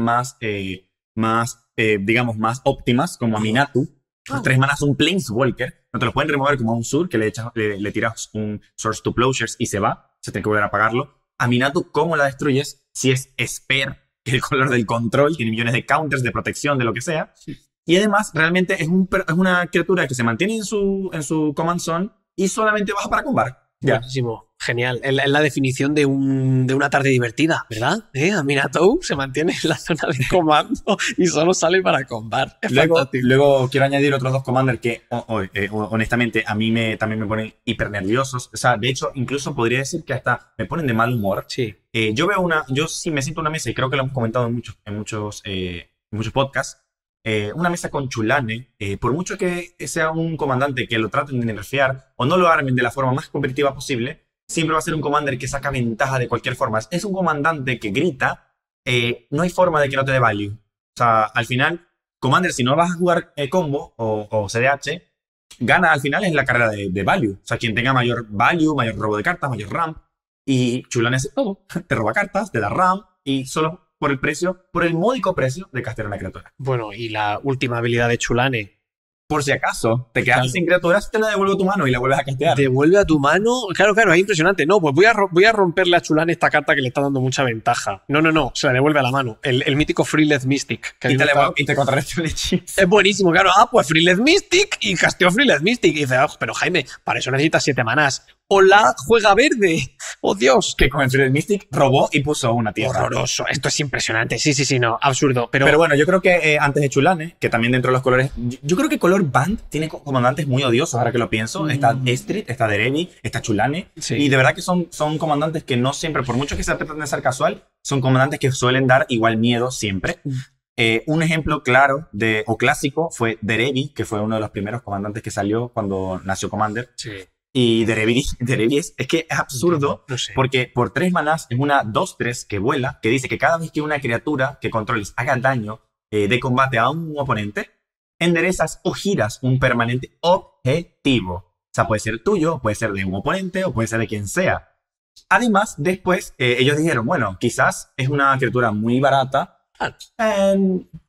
digamos, más óptimas, como Aminatu. Los 3 manas un Planeswalker. No te lo pueden remover como a un Zur, que le tiras un Source to Plowshares y se va. Se tiene que volver a pagarlo. Aminatu, ¿cómo la destruyes? Si es Esper, que es el color del control, tiene millones de counters, de protección, de lo que sea. Sí. Y además, realmente es una criatura que se mantiene en su command zone y solamente baja para combar. Buenísimo, genial. Es la definición de una tarde divertida, ¿verdad? Aminatou se mantiene en la zona de comando y solo sale para combar. Luego quiero añadir otros 2 commanders que, honestamente, a mí también me ponen hiper nerviosos. O sea, de hecho, incluso podría decir que hasta me ponen de mal humor. Sí. Yo sí me siento en una mesa, y creo que lo hemos comentado en muchos podcasts, una mesa con Chulane, por mucho que sea un comandante que lo traten de nerfear o no lo armen de la forma más competitiva posible, siempre va a ser un commander que saca ventaja de cualquier forma. Es un comandante que grita, no hay forma de que no te dé value. O sea, al final, commander, si no vas a jugar combo o CDH, gana al final en la carrera de value. O sea, quien tenga mayor value, mayor robo de cartas, mayor RAM, y Chulane hace todo. Te roba cartas, te da RAM, y solo por el módico precio de castear una criatura. Bueno, y la última habilidad de Chulane. Por si acaso te quedas sin criaturas, te la devuelvo a tu mano y la vuelves a castear. ¿Devuelve a tu mano? Claro, es impresionante. No, pues voy a romperle a Chulane esta carta que le está dando mucha ventaja. No, se la devuelve a la mano. El mítico Freeless Mystic. Y te contrarresta un hechizo. Es buenísimo, claro. Pues Freeless Mystic y casteo Freeless Mystic. Y dice, pero Jaime, para eso necesitas 7 manás. Hola, juega verde. ¡Oh, Dios! Que con el Freeless Mystic robó y puso una tierra. Horroroso. Esto es impresionante. Sí, no. Absurdo. Pero bueno, yo creo que antes de Chulane, que también dentro de los colores... Yo creo que color Band tiene comandantes muy odiosos, ahora que lo pienso. Está Estrid, está Derevi, está Chulane. Sí. Y de verdad que son comandantes que no siempre, por mucho que se traten de ser casual, son comandantes que suelen dar igual miedo siempre. Un ejemplo claro o clásico fue Derevi, que fue uno de los primeros comandantes que salió cuando nació Commander. Sí. Y Derevi es que es absurdo, no sé. Porque por 3 manás es una 2/3 que vuela, que dice que cada vez que una criatura que controles haga daño de combate a un oponente, enderezas o giras un permanente objetivo. O sea, puede ser tuyo, puede ser de un oponente o puede ser de quien sea. Además, después ellos dijeron, bueno, quizás es una criatura muy barata,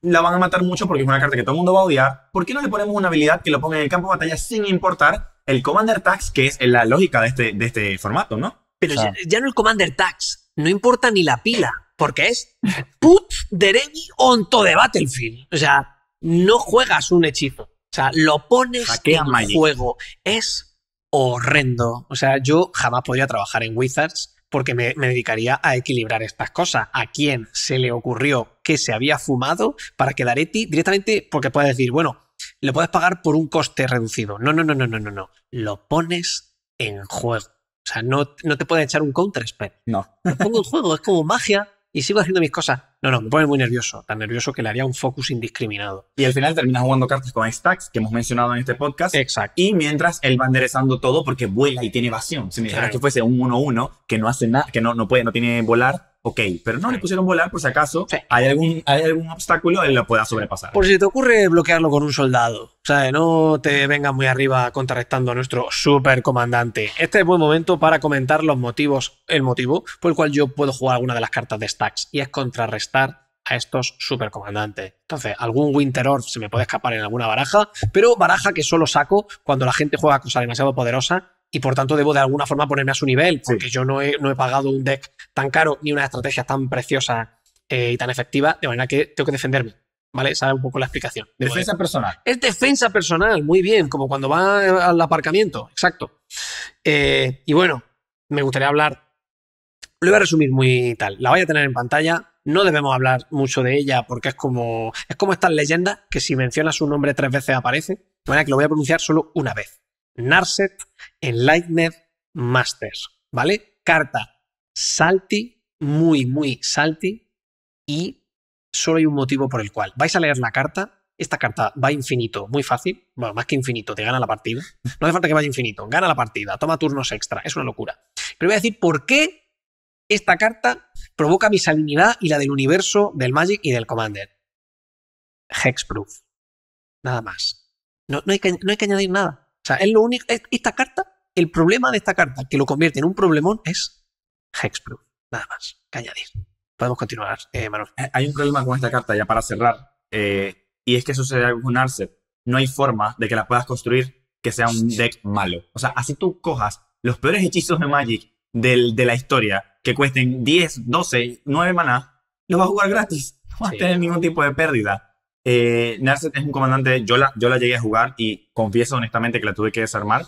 la van a matar mucho porque es una carta que todo el mundo va a odiar. ¿Por qué no le ponemos una habilidad que lo ponga en el campo de batalla sin importar el Commander Tax, que es la lógica de este formato, ¿no? Pero ya no el Commander Tax, no importa ni la pila, porque es put Derevi onto the battlefield. O sea, no juegas un hechizo, o sea, lo pones en juego. Es horrendo. O sea, yo jamás podría trabajar en Wizards porque me dedicaría a equilibrar estas cosas. ¿A quién se le ocurrió que se había fumado para que Daretti directamente, porque puedes decir, bueno, le puedes pagar por un coste reducido? No. Lo pones en juego. O sea, no te pueden echar un counter spell. No. Lo pongo en juego, es como magia y sigo haciendo mis cosas. No, me pone muy nervioso. Tan nervioso que le haría un focus indiscriminado. Y al final terminas jugando cartas con stacks que hemos mencionado en este podcast. Exacto. Y mientras él va enderezando todo porque vuela y tiene evasión. Si me dijeras que fuese un 1-1 que no hace nada, que no tiene volar, ok, pero no le pusieron volar por si acaso Sí. hay algún obstáculo y lo pueda sobrepasar. Por si te ocurre bloquearlo con un soldado. O sea, no te vengas muy arriba contrarrestando a nuestro supercomandante. Este es buen momento para comentar el motivo por el cual yo puedo jugar alguna de las cartas de stacks, y es contrarrestar a estos supercomandantes. Entonces, algún Winter Orb se me puede escapar en alguna baraja, pero baraja que solo saco cuando la gente juega cosas demasiado poderosas y por tanto debo de alguna forma ponerme a su nivel, porque yo no he pagado un deck tan caro ni una estrategia tan preciosa y tan efectiva, de manera que tengo que defenderme. ¿Vale? Esa es un poco la explicación. Defensa personal. Es defensa personal, muy bien, como cuando va al aparcamiento, exacto. Y bueno, me gustaría hablar, lo voy a resumir muy tal, la voy a tener en pantalla, no debemos hablar mucho de ella porque es como estas leyendas que si mencionas su nombre 3 veces aparece, de manera que lo voy a pronunciar solo una vez. Narset Enlightened Masters, ¿vale? Carta salty, muy salty, y solo hay un motivo por el cual. Vais a leer la carta. Esta carta va infinito, muy fácil. Bueno, más que infinito, te gana la partida. No hace falta que vaya infinito, gana la partida, toma turnos extra, es una locura. Pero voy a decir por qué esta carta provoca mi salinidad y la del universo, del Magic y del Commander. Hexproof. Nada más. No hay que añadir nada. O sea, es lo único. Esta carta, el problema de esta carta que lo convierte en un problemón es Hexproof. Nada más que añadir. Podemos continuar, Manuel. Hay un problema con esta carta ya para cerrar, y es que sucede algo con Narset. No hay forma de que la puedas construir que sea un deck malo. O sea, así tú cojas los peores hechizos de Magic de la historia que cuesten 10, 12, 9 maná, los vas a jugar gratis. No vas a tener ningún tipo de pérdida. Narset es un comandante, yo la llegué a jugar y confieso honestamente que la tuve que desarmar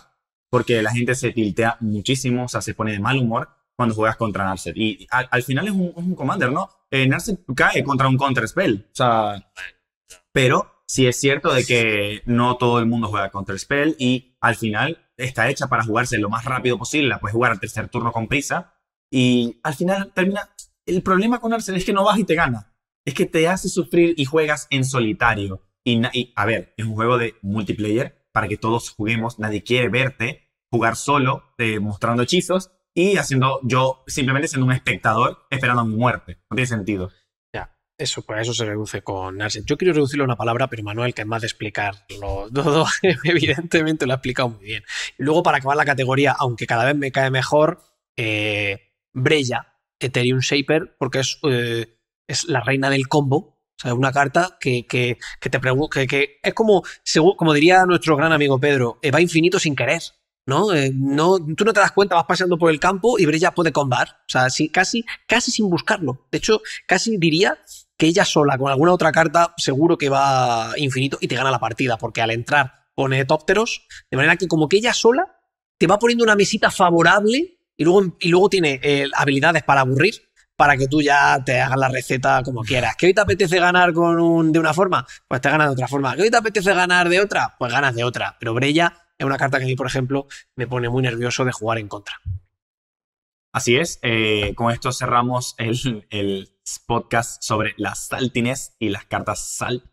porque la gente se tiltea muchísimo, o sea, se pone de mal humor cuando juegas contra Narset. Y al final es un commander, ¿no? Narset cae contra un counter spell, o sea, pero sí es cierto de que no todo el mundo juega counter spell y al final está hecha para jugarse lo más rápido posible, la puedes jugar al tercer turno con prisa y al final termina. El problema con Narset es que no vas y te gana. Es que te hace sufrir y juegas en solitario. Y a ver, es un juego de multiplayer para que todos juguemos. Nadie quiere verte jugar solo, mostrando hechizos y yo simplemente siendo un espectador esperando mi muerte. No tiene sentido. Ya, eso, pues eso se reduce con Narset. Yo quiero reducirlo a una palabra, pero Manuel, que es más de explicarlo todo, evidentemente lo ha explicado muy bien. Y luego, para acabar la categoría, aunque cada vez me cae mejor, Breya, Ethereum Shaper, porque es la reina del combo. O sea, es una carta que te pregunta, que es como diría nuestro gran amigo Pedro, va infinito sin querer, ¿no? Tú no te das cuenta, vas paseando por el campo y Breya puede combar. O sea, sí, casi sin buscarlo. De hecho, casi diría que ella sola, con alguna otra carta, seguro que va infinito y te gana la partida, porque al entrar pone tópteros, de manera que como que ella sola te va poniendo una mesita favorable y luego tiene habilidades para aburrir, para que tú ya te hagas la receta como quieras. ¿Que hoy te apetece ganar de una forma? Pues te ganas de otra forma. ¿Que hoy te apetece ganar de otra? Pues ganas de otra. Pero Breya es una carta que a mí, por ejemplo, me pone muy nervioso de jugar en contra. Así es. Con esto cerramos el podcast sobre las saltiness y las cartas salt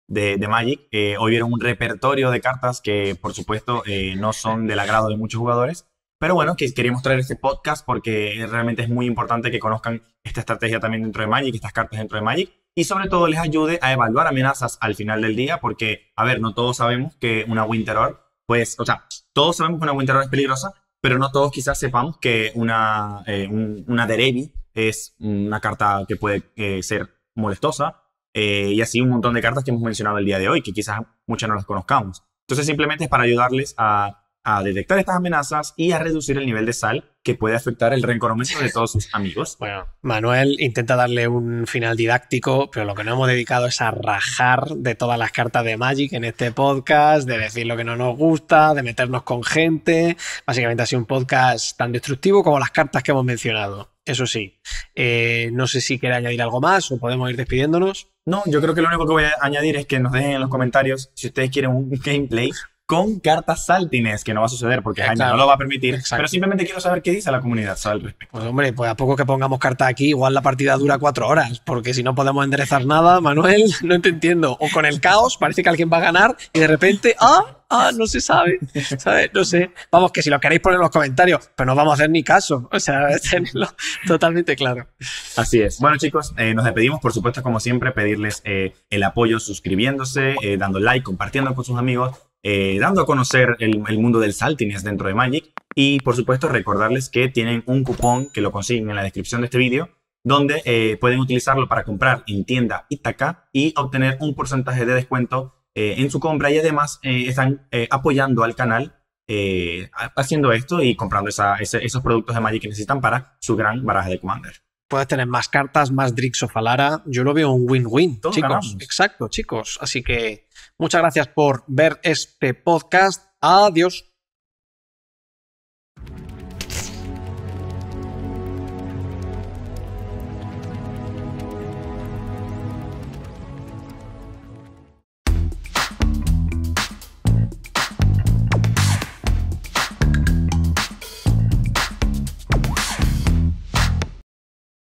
de Magic. Hoy vieron un repertorio de cartas que, por supuesto, no son del agrado de muchos jugadores. Pero bueno, que queríamos traer este podcast porque realmente es muy importante que conozcan esta estrategia también dentro de Magic, estas cartas dentro de Magic, y sobre todo les ayude a evaluar amenazas al final del día, porque, a ver, no todos sabemos que una Winter Orb, pues, o sea, todos sabemos que una Winter Orb es peligrosa, pero no todos quizás sepamos que una Derevi es una carta que puede ser molestosa, y así un montón de cartas que hemos mencionado el día de hoy, que quizás muchas no las conozcamos. Entonces simplemente es para ayudarles a detectar estas amenazas y a reducir el nivel de sal que puede afectar el renconamiento de todos sus amigos. Bueno, Manuel intenta darle un final didáctico, pero lo que nos hemos dedicado es a rajar de todas las cartas de Magic en este podcast, de decir lo que no nos gusta, de meternos con gente. Básicamente ha sido un podcast tan destructivo como las cartas que hemos mencionado. Eso sí, no sé si quiere añadir algo más o podemos ir despidiéndonos. No, yo creo que lo único que voy a añadir es que nos dejen en los comentarios si ustedes quieren un gameplay con cartas Saltines, que no va a suceder porque Jaime claro, no lo va a permitir. exacto. Pero simplemente quiero saber qué dice la comunidad al respecto. Pues hombre, pues a poco que pongamos cartas aquí, igual la partida dura 4 horas, porque si no podemos enderezar nada, Manuel, no te entiendo. O con el caos, parece que alguien va a ganar y de repente, no se sabe, ¿sabes? No sé. Vamos, que si lo queréis poner en los comentarios, pero no vamos a hacer ni caso. O sea, tenerlo totalmente claro. Así es. Bueno, chicos, nos despedimos. Por supuesto, como siempre, pedirles el apoyo suscribiéndose, dando like, compartiendo con sus amigos, dando a conocer el mundo del Saltines dentro de Magic. Y, por supuesto, recordarles que tienen un cupón que lo consiguen en la descripción de este vídeo, donde pueden utilizarlo para comprar en tienda Ítaca y obtener un porcentaje de descuento en su compra. Y además están apoyando al canal haciendo esto y comprando esos productos de Magic que necesitan para su gran baraja de Commander. Puedes tener más cartas, más Drix of Alara. Yo lo veo un win-win, Todos chicos. ganamos. Exacto, chicos. Así que muchas gracias por ver este podcast. Adiós.